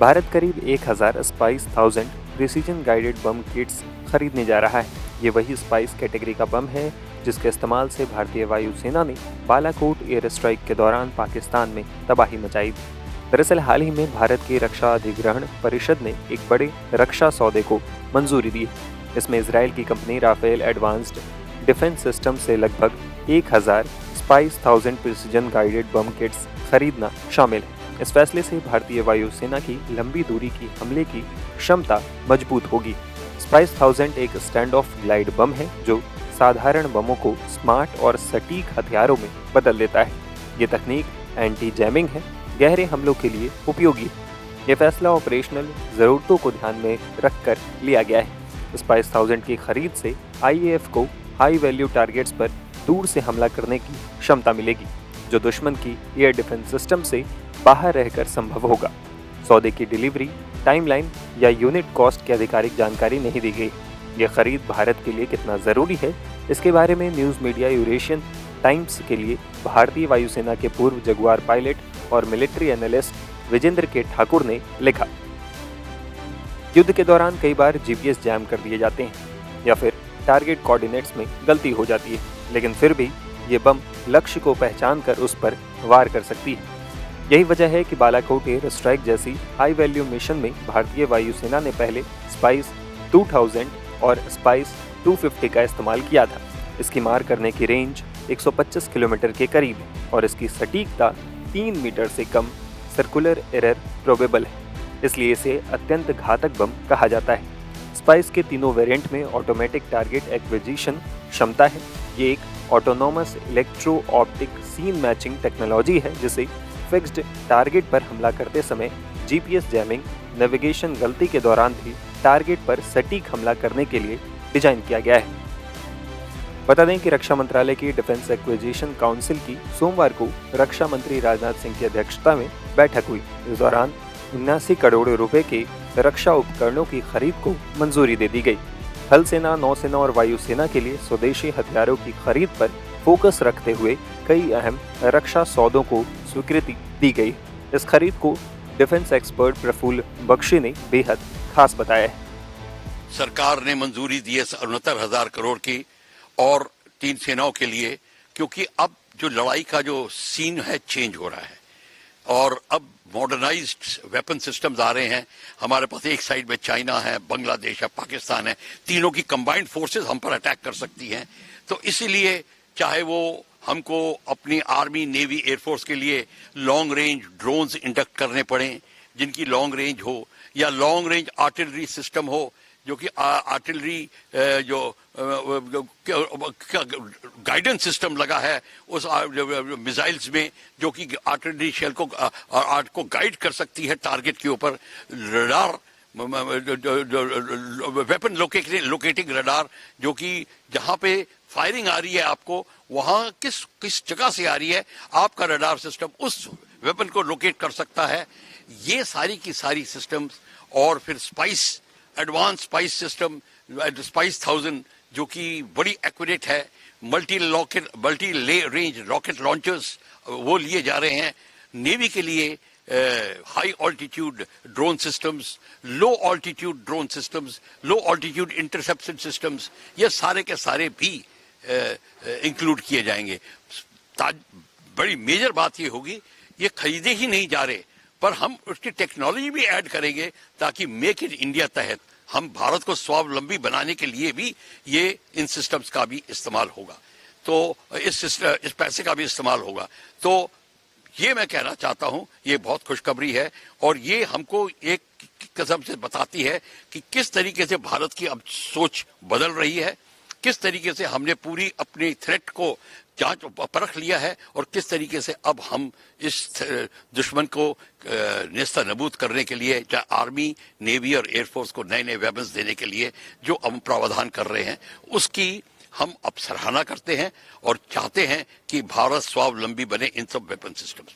भारत करीब 1000 spice 1000 precision guided bomb kits खरीदने जा रहा है। ये वही स्पाइस कैटेगरी का बम है जिसके इस्तेमाल से भारतीय वायुसेना ने बालाकोट एयर स्ट्राइक के दौरान पाकिस्तान में तबाही मचाई थी। दरअसल हाल ही में भारत की रक्षा अधिग्रहण परिषद ने एक बड़े रक्षा सौदे को मंजूरी दी है। इसमें इजराइल की कंपनी राफेल एडवांस्ड डिफेंस सिस्टम से लगभग 1000 spice 1000 precision guided bomb kits खरीदना शामिल है। इस फैसले से भारतीय वायुसेना की लंबी दूरी की हमले की क्षमता मजबूत होगी। स्पाइस 1000 एक स्टैंड ऑफ ग्लाइड बम है जो साधारण बमों को स्मार्ट और सटीक हथियारों में बदल देता है। ये तकनीक एंटी जैमिंग है, गहरे हमलों के लिए उपयोगी है। ये फैसला ऑपरेशनल ज़रूरतों को ध्यान में रखकर लिया गया है। स्पाइस 1000 की खरीद से IAF को हाई वैल्यू टारगेट्स पर दूर से हमला करने की क्षमता मिलेगी, जो दुश्मन की एयर डिफेंस सिस्टम से बाहर रहकर संभव होगा। सौदे की डिलीवरी, टाइमलाइन या यूनिट कॉस्ट की आधिकारिक जानकारी नहीं दी गई। यह खरीद भारत के लिए कितना ज़रूरी है, इसके बारे में न्यूज़ मीडिया यूरेशियन टाइम्स के लिए भारतीय वायुसेना के पूर्व जगुआर पायलट और मिलिट्री एनालिस्ट विजेंद्र के ठाकुर ने लिखा। युद्ध के दौरान कई बार GPS जैम कर दिए जाते हैं या फिर टारगेट कोऑर्डिनेट्स में गलती हो जाती है, लेकिन फिर भी ये बम लक्ष्य को पहचान कर उस पर वार कर सकती है। यही वजह है कि बालाकोट एयर स्ट्राइक जैसी हाई वैल्यू मिशन में भारतीय वायुसेना ने पहले स्पाइस 2000 और स्पाइस 250 का इस्तेमाल किया था। इसकी मार करने की रेंज 125 किलोमीटर के करीब है और इसकी सटीकता 3 मीटर से कम सर्कुलर एरर प्रोबेबल है, इसलिए इसे अत्यंत घातक बम कहा जाता है। स्पाइस के तीनों वेरिएंट में ऑटोमेटिक टारगेट एक्विजिशन क्षमता है। ये एक autonomous electro optic scene matching technology है जिसे फिक्स्ड टारगेट पर हमला करते समय GPS जैमिंग, नेविगेशन गलती के दौरान भी टारगेट पर सटीक हमला करने के लिए डिजाइन किया गया है। बता दें कि रक्षा मंत्रालय की डिफेंस एक्विजिशन काउंसिल की सोमवार को रक्षा मंत्री राजनाथ सिंह की अध्यक्षता में बैठक हुई। इस दौरान 79 करोड़ रुपए के रक्षा उपकरणों की खरीद को मंजूरी दे दी गई। थल सेना, नौसेना और वायुसेना के लिए स्वदेशी हथियारों की खरीद पर फोकस रखते हुए कई अहम रक्षा सौदों को स्वीकृति दी गई। इस खरीद को डिफेंस एक्सपर्ट प्रफुल्ल बख्शी ने बेहद खास बताया है। सरकार ने मंजूरी दी है 69,000 करोड़ की और 3 सेनाओं के लिए, क्योंकि अब जो लड़ाई का जो सीन है चेंज हो रहा है और अब मॉडर्नाइज्ड वेपन सिस्टम्स आ रहे हैं। हमारे पास एक साइड में चाइना है, बांग्लादेश है, पाकिस्तान है, तीनों की कंबाइंड फोर्सेस हम पर अटैक कर सकती हैं। तो इसीलिए चाहे वो हमको अपनी आर्मी, नेवी, एयरफोर्स के लिए लॉन्ग रेंज ड्रोन्स इंडक्ट करने पड़े जिनकी लॉन्ग रेंज हो, या लॉन्ग रेंज आर्टिलरी सिस्टम हो जो कि आर्टिलरी जो गाइडेंस सिस्टम लगा है उस मिसाइल्स में, जो कि आर्टिलरी शेल को गाइड कर सकती है टारगेट के ऊपर। रडार, वेपन लोकेटिंग रडार, जो कि जहां पे फायरिंग आ रही है आपको वहां किस जगह से आ रही है, आपका रडार सिस्टम उस वेपन को लोकेट कर सकता है। ये सारी की सारी सिस्टम्स और फिर spice, advance spice system, spice 1000 जो कि बड़ी एक्यूरेट है, मल्टी रेंज रॉकेट लॉन्चर्स वो लिए जा रहे हैं। नेवी के लिए हाई ऑल्टीट्यूड ड्रोन सिस्टम्स, लो ऑल्टीट्यूड ड्रोन सिस्टम्स, लो ऑल्टीट्यूड इंटरसेप्शन सिस्टम्स, ये सारे के सारे भी इंक्लूड किए जाएंगे। बड़ी मेजर बात ये होगी, ये खरीदे ही नहीं जा रहे पर हम उसकी टेक्नोलॉजी भी ऐड करेंगे ताकि मेक इन इंडिया तहत हम भारत को स्वावलंबी बनाने के लिए भी ये इन सिस्टम्स का भी इस्तेमाल होगा, तो इस पैसे का भी इस्तेमाल होगा। तो ये मैं कहना चाहता हूं, ये बहुत खुशखबरी है और ये हमको एक किस्म से बताती है कि किस तरीके से भारत की अब सोच बदल रही है, किस तरीके से हमने पूरी अपनी थ्रेट को जांच परख लिया है और किस तरीके से अब हम इस दुश्मन को नेस्ता नबूद करने के लिए, चाहे आर्मी, नेवी और एयरफोर्स को नए नए वेपन्स देने के लिए जो हम प्रावधान कर रहे हैं, उसकी हम अब सराहना करते हैं और चाहते हैं कि भारत स्वावलंबी बने इन सब वेपन सिस्टम्स।